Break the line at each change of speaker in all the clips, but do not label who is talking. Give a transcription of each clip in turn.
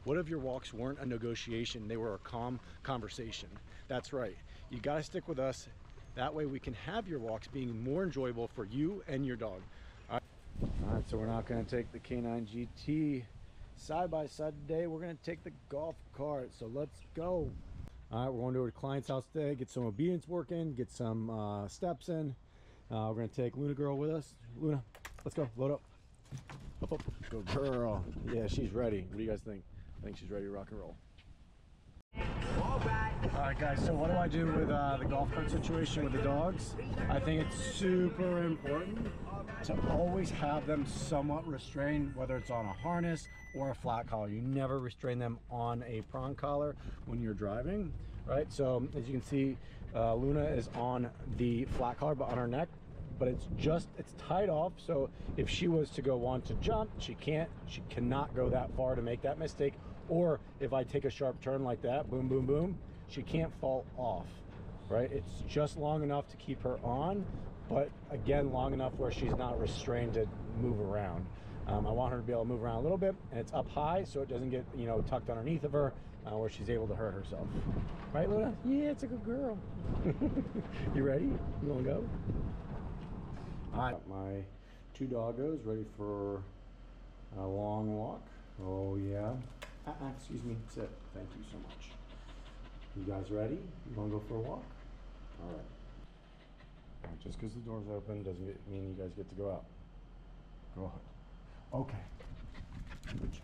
What if your walks weren't a negotiation, they were a calm conversation? That's right, you got to stick with us. That way we can have your walks being more enjoyable for you and your dog. All right, so we're not going to take the K9 GT side by side today. We're going to take the golf cart, so let's go. All right, we're going to a client's house today, get some obedience work in, get some steps in. We're going to take Luna girl with us. Luna, let's go, load up. Up, up. Go girl. Yeah, she's ready. What do you guys think? I think she's ready to rock and roll. All right, guys, so what do I do with the golf cart situation with the dogs? I think it's super important to always have them somewhat restrained, whether it's on a harness or a flat collar. You never restrain them on a prong collar when you're driving, right? So as you can see, Luna is on the flat collar, but on her neck, but it's tied off. So if she was to want to jump, she cannot go that far to make that mistake. Or if I take a sharp turn like that, boom, boom, boom, she can't fall off, right? It's just long enough to keep her on, but again, long enough where she's not restrained to move around. I want her to be able to move around a little bit, and it's up high so it doesn't get, you know, tucked underneath of her where she's able to hurt herself. Right, Luna? Yeah, it's a good girl. You ready? You wanna go? All right, my two doggos ready for a long walk. Oh yeah. Excuse me, sit. Thank you so much. You guys ready? You wanna go for a walk? All right. Just because the door's open doesn't mean you guys get to go out. Go ahead. Okay. Good job.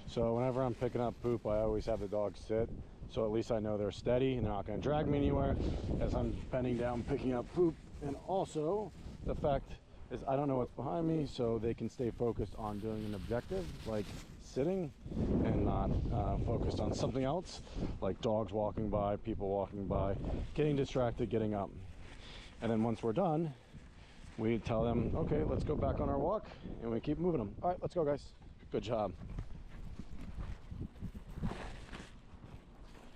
So whenever I'm picking up poop, I always have the dogs sit, so at least I know they're steady and they're not going to drag me anywhere as I'm bending down picking up poop. And also the fact is I don't know what's behind me, so they can stay focused on doing an objective like sitting and not focused on something else like dogs walking by, people walking by, getting distracted, getting up. And then once we're done, we tell them, okay, let's go back on our walk, and we keep moving them. All right, let's go, guys. Good job.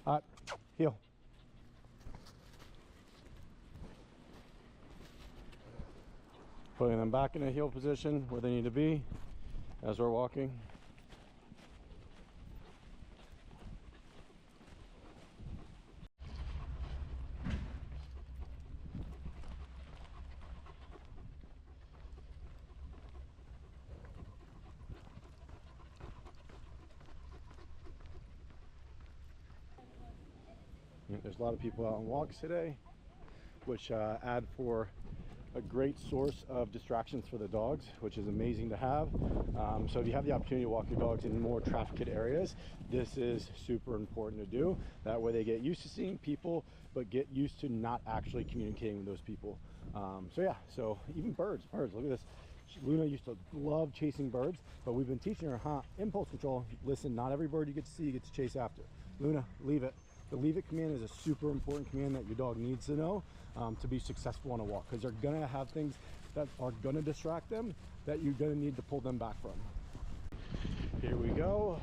All right, heel. Putting them back in a heel position where they need to be as we're walking. There's a lot of people out on walks today, which add for a great source of distractions for the dogs, which is amazing to have. So if you have the opportunity to walk your dogs in more trafficked areas, this is super important to do. That way they get used to seeing people, but get used to not actually communicating with those people. So yeah, so even birds, look at this. Luna used to love chasing birds, but we've been teaching her, impulse control. Listen, not every bird you get to see, you get to chase after. Luna, leave it. The leave it command is a super important command that your dog needs to know to be successful on a walk, because they're gonna have things that are gonna distract them that you're gonna need to pull them back from. Here we go.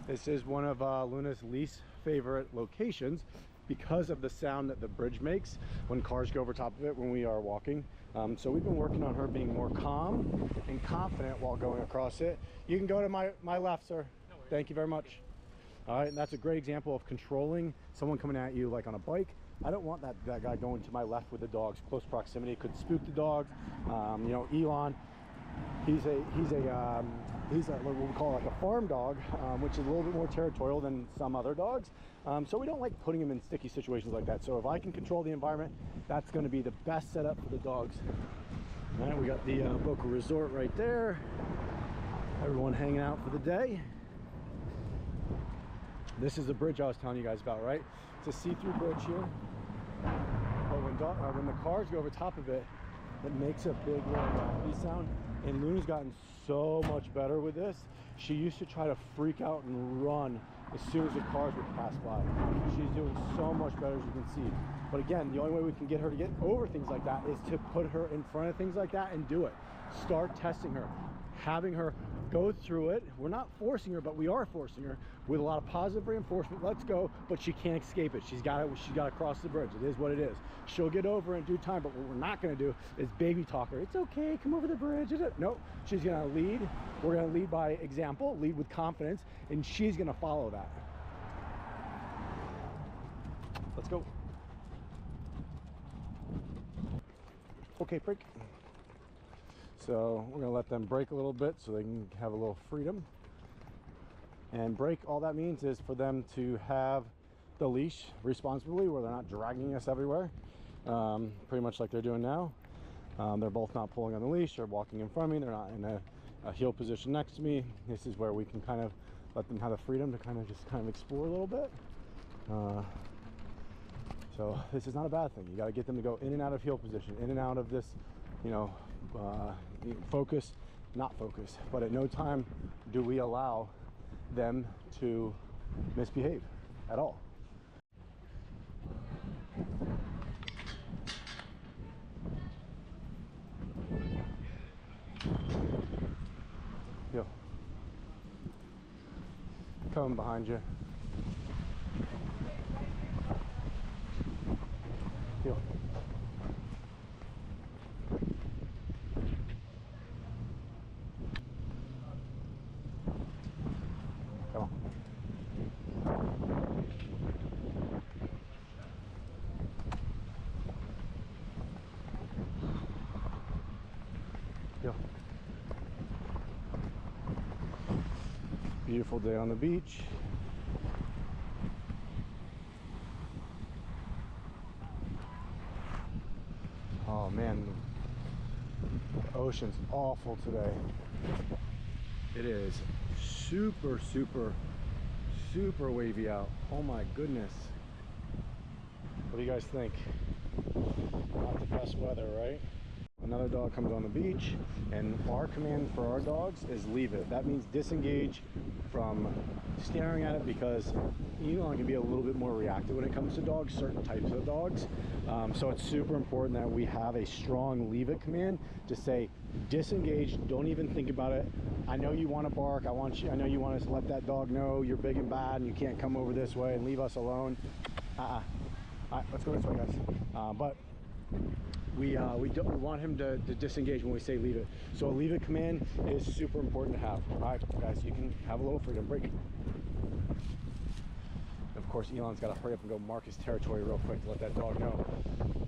This is one of Luna's least favorite locations because of the sound that the bridge makes when cars go over top of it when we are walking. So we've been working on her being more calm and confident while going across it. You can go to my left, sir. No worries. Thank you very much. All right, and that's a great example of controlling someone coming at you like on a bike. I don't want that guy going to my left with the dogs. Close proximity could spook the dogs. You know, Elon, he's a what we call like a farm dog, which is a little bit more territorial than some other dogs. So we don't like putting him in sticky situations like that. So if I can control the environment, that's going to be the best setup for the dogs. All right, we got the Boca Resort right there. Everyone hanging out for the day. This is the bridge I was telling you guys about, right? It's a see-through bridge here. But when when the cars go over top of it, it makes a big little raspy sound. And Luna's gotten so much better with this. She used to try to freak out and run as soon as the cars would pass by. She's doing so much better, as you can see. But again, the only way we can get her to get over things like that is to put her in front of things like that and do it. Start testing her, having her go through it. We're not forcing her, but we are forcing her with a lot of positive reinforcement. Let's go, but she can't escape it. She's got to cross the bridge. It is what it is. She'll get over in due time, but what we're not going to do is baby talk her. It's okay, come over the bridge. No, she's going to lead. We're going to lead by example, lead with confidence, and she's going to follow that. Let's go. Okay, break. So we're going to let them break a little bit so they can have a little freedom. And break, all that means is for them to have the leash responsibly, where they're not dragging us everywhere, pretty much like they're doing now. They're both not pulling on the leash. They're walking in front of me. They're not in a heel position next to me. This is where we can kind of let them have the freedom to kind of explore a little bit. So this is not a bad thing. You got to get them to go in and out of heel position, in and out of this, you know, focus, not focus. But at no time do we allow them to misbehave at all. Yo, coming behind you. Yo. Come on. Yo. Beautiful day on the beach. Oh man, the ocean's awful today. It is super, super, super wavy out. Oh my goodness. What do you guys think? Not the best weather, right? Another dog comes on the beach, and our command for our dogs is leave it. That means disengage from staring at it, because Elon can be a little bit more reactive when it comes to dogs, certain types of dogs. So it's super important that we have a strong leave it command to say disengage, don't even think about it. I know you want to bark, I know you want us to let that dog know you're big and bad and you can't come over this way and leave us alone. All right, let's go this way, guys. But we want him to disengage when we say leave it. So a leave it command is super important to have. All right, guys, you can have a little freedom. Break. Of course, Elon's got to hurry up and go mark his territory real quick to let that dog know,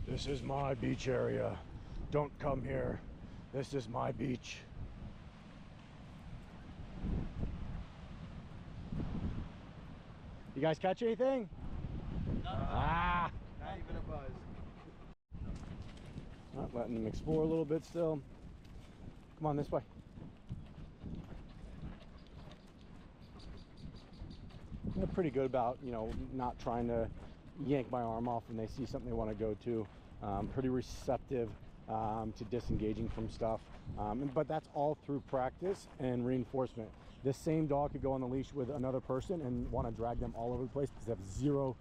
this is my beach area. Don't come here. This is my beach. You guys catch anything? No. Ah! Not even a buzz. Not letting them explore a little bit still. Come on this way. They're pretty good about, you know, not trying to yank my arm off when they see something they want to go to. Pretty receptive to disengaging from stuff. But that's all through practice and reinforcement. This same dog could go on the leash with another person and want to drag them all over the place because they have zero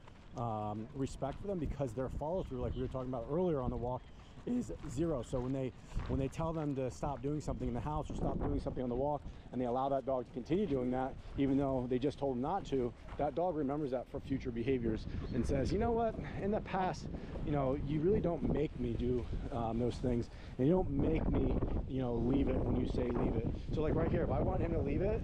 respect for them, because their follow through, like we were talking about earlier on the walk, is zero. So when they tell them to stop doing something in the house or stop doing something on the walk, and they allow that dog to continue doing that even though they just told them not to, that dog remembers that for future behaviors and says, you know what, in the past, you know, you really don't make me do those things, and you don't make me, you know, leave it when you say leave it. So like right here, if I want him to leave it,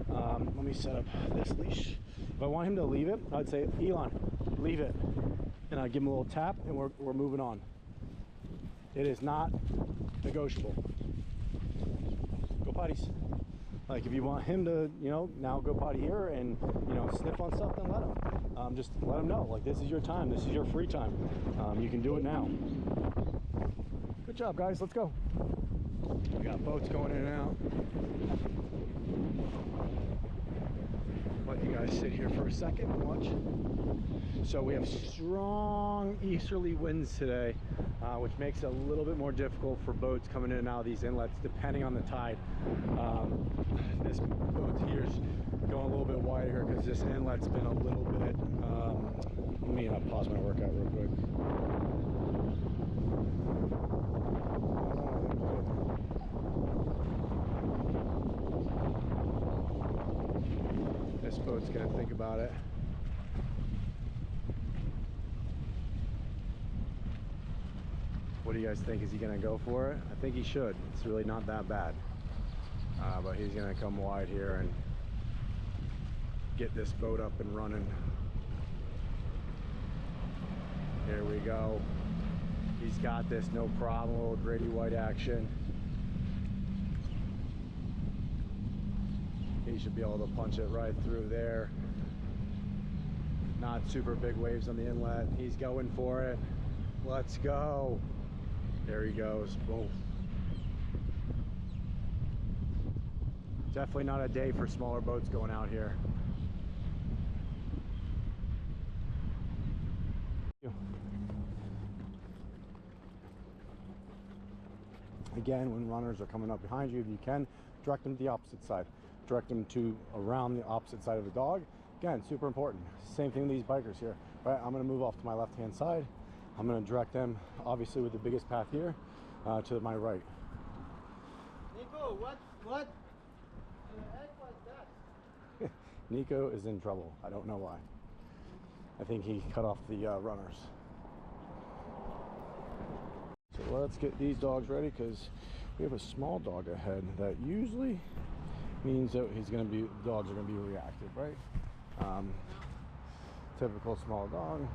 let me set up this leash. If I want him to leave it, I'd say, Elon, leave it, and I'd give him a little tap, and we're moving on. It is not negotiable. Go potties. Like if you want him to, you know, now go potty here and, you know, sniff on stuff, then let him. Just let him know, like, this is your time. This is your free time. You can do it now. Good job, guys. Let's go. We got boats going in and out. Let you guys sit here for a second and watch. So we have strong easterly winds today. which makes it a little bit more difficult for boats coming in and out of these inlets depending on the tide. This boat here is going a little bit wider here because this inlet's been a little bit, let me pause my workout real quick. This boat's gonna think about it. What do you guys think? Is he gonna go for it? I think he should. It's really not that bad. But he's gonna come wide here and get this boat up and running. Here we go. He's got this, no problem. Little Grady White action. He should be able to punch it right through there. Not super big waves on the inlet. He's going for it. Let's go. There he goes. Boom. Definitely not a day for smaller boats going out here. Again, when runners are coming up behind you, if you can, direct them to the opposite side. Direct them to around the opposite side of the dog. Again, super important. Same thing with these bikers here. Right, I'm gonna move off to my left-hand side. I'm gonna direct them, obviously with the biggest path here, to my right.
Nico, what act like that?
Nico is in trouble. I don't know why. I think he cut off the runners. So let's get these dogs ready because we have a small dog ahead that usually means that dogs are gonna be reactive, right? Typical small dog.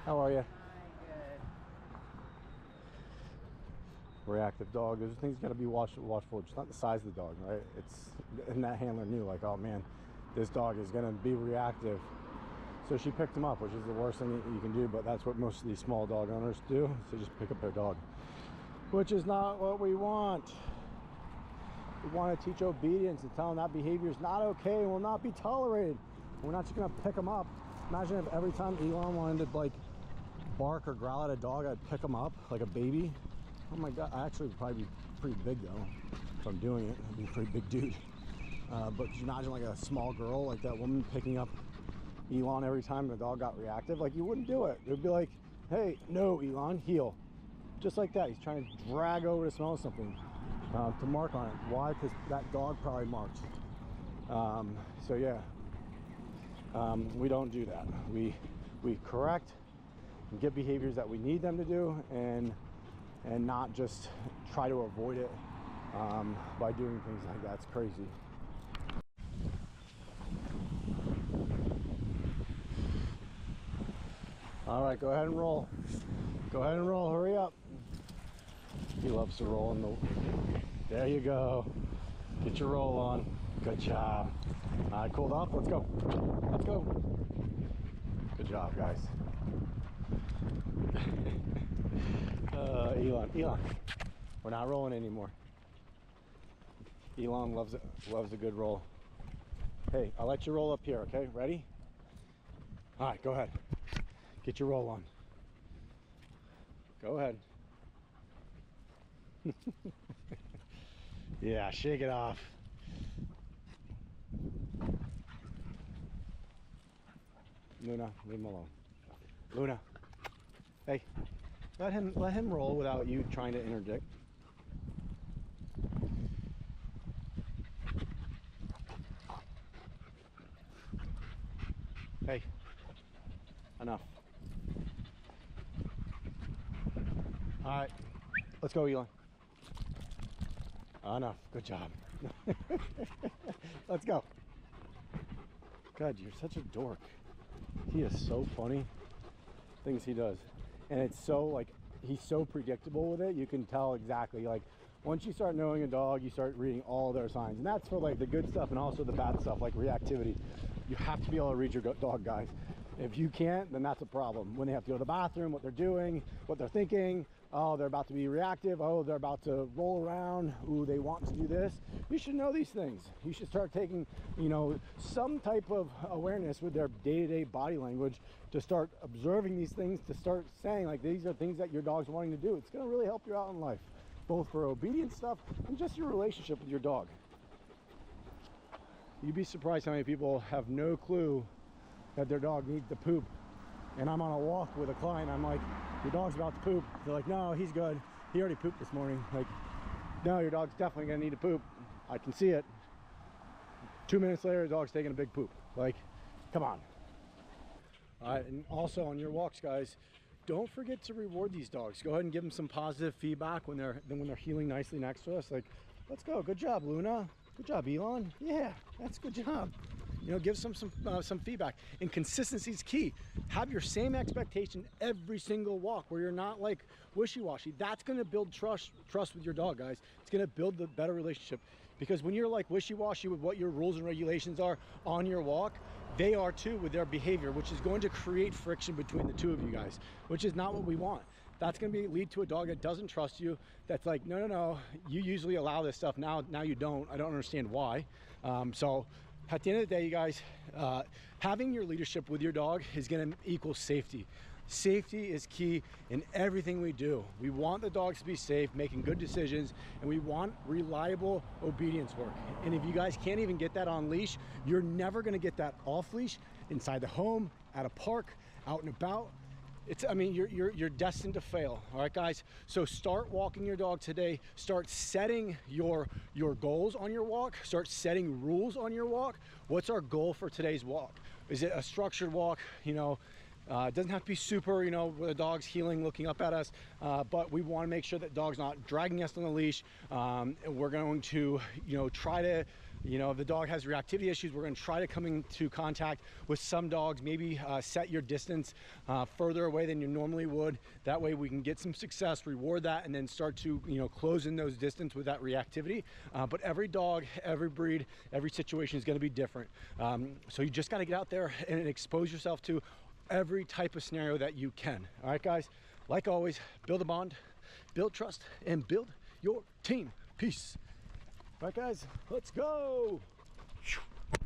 How are you?
Good.
Reactive dog. There's things you gotta be watchful. Just not the size of the dog, right? And that handler knew, like, oh man, this dog is gonna be reactive. So she picked him up, which is the worst thing you can do, but that's what most of these small dog owners do. So just pick up their dog, which is not what we want. We want to teach obedience and tell them that behavior is not okay and will not be tolerated. We're not just gonna pick them up. Imagine if every time Elon wanted to like bark or growl at a dog, I'd pick him up like a baby. Oh my God, I actually would probably be pretty big though. If I'm doing it, I'd be a pretty big dude. But could you imagine like a small girl, like that woman picking up Elon every time the dog got reactive? Like, you wouldn't do it. It would be like, hey, no, Elon, heel. Just like that. He's trying to drag over to smell something, to mark on it. Why? Because that dog probably marked. So yeah, we don't do that. We correct and get behaviors that we need them to do, and not just try to avoid it by doing things like that. It's crazy. All right, go ahead and roll. Go ahead and roll, hurry up. He loves to roll in the, there you go. Get your roll on. Good job. All right, cooled off, let's go. Let's go. Good job, guys. Elon, we're not rolling anymore. Elon loves a good roll. Hey, I'll let you roll up here, okay? Ready? All right, go ahead. Get your roll on. Go ahead. Yeah, shake it off. Luna, leave him alone. Luna, hey, let him roll without you trying to interdict. Hey, enough. All right, let's go, Elon. Enough. Good job. Let's go. God, you're such a dork. He is so funny. Things he does, and it's so like he's so predictable with it. You can tell exactly, like, once you start knowing a dog, you start reading all their signs, and that's for like the good stuff and also the bad stuff, like reactivity. You have to be able to read your dog, guys. If you can't, then that's a problem. When they have to go to the bathroom, what they're doing, what they're thinking, oh, they're about to be reactive, oh, they're about to roll around, ooh, they want to do this. You should know these things. You should start taking, you know, some type of awareness with their day-to-day body language to start observing these things, to start saying like these are things that your dog's wanting to do. It's going to really help you out in life, both for obedience stuff and just your relationship with your dog. You'd be surprised how many people have no clue that their dog needs to poop. And I'm on a walk with a client, I'm like, your dog's about to poop. They're like, no, he's good. He already pooped this morning. Like, no, your dog's definitely gonna need to poop. I can see it. 2 minutes later, the dog's taking a big poop. Like, come on. All right, and also on your walks, guys, don't forget to reward these dogs. Go ahead and give them some positive feedback when they're healing nicely next to us. Like, let's go, good job, Luna. Good job, Elon. Yeah, that's a good job. You know, give some feedback. And consistency is key. Have your same expectation every single walk, where you're not like wishy-washy. That's going to build trust with your dog, guys. It's going to build the better relationship, because when you're like wishy-washy with what your rules and regulations are on your walk, they are too with their behavior, which is going to create friction between the two of you guys, which is not what we want. That's going to lead to a dog that doesn't trust you. That's like, no, you usually allow this stuff. Now you don't. I don't understand why. So at the end of the day, you guys, having your leadership with your dog is going to equal safety. Safety is key in everything we do. We want the dogs to be safe, making good decisions, and we want reliable obedience work. And if you guys can't even get that on leash, you're never going to get that off leash, inside the home, at a park, out and about. I mean, you're destined to fail. All right, guys. So start walking your dog today. Start setting your goals on your walk. Start setting rules on your walk. What's our goal for today's walk? Is it a structured walk? You know, it doesn't have to be super, you know, where the dog's heeling, looking up at us, but we want to make sure that dog's not dragging us on the leash. And we're going to, you know, try to, you know, if the dog has reactivity issues, we're going to try to come into contact with some dogs. Maybe set your distance further away than you normally would. That way we can get some success, reward that, and then start to, you know, close in those distance with that reactivity. But every dog, every breed, every situation is going to be different. So you just got to get out there and expose yourself to every type of scenario that you can. All right, guys, like always, build a bond, build trust, and build your team. Peace. All right, guys, let's go.